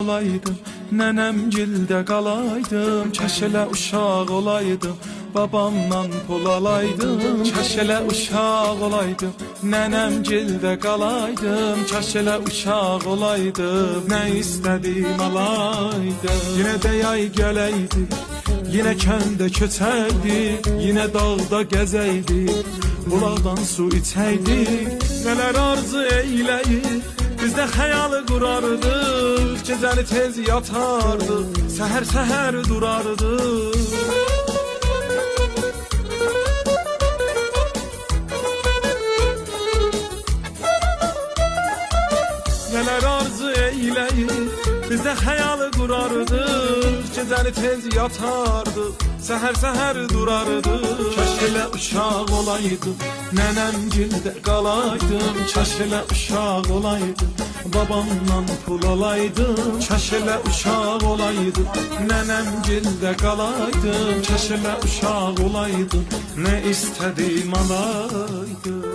olaydım, nənəmgildə qalaydım. Kəş elə uşaq olaydım, babamla pul alaydım. Kəş elə uşaq olaydım, nənəmgildə qalaydım. Kəş elə uşaq olaydım, nə istədim alaydım. Yenə də yay gələydi, yine kəndə köçəydi, yine dağda gəzəydi, bulaqdan su içəydi. Nələr arzu eyləyir, biz də xəyalı qurardıq, gecəni tez yatardıq, səhər-səhər durardıq. Nələr arzu eyləyir, biz də xəyalı qurardıq, gecəni tez yatardıq, səhər-səhər durardıq. Kəş elə uşaq olaydım, nənəmgildə qalaydım. Kəş elə uşaq olaydım, babamla pul alaydım. Kəş elə uşaq olaydım, nənəmgildə qalaydım. Kəş elə uşaq olaydım, nə istədim alaydım.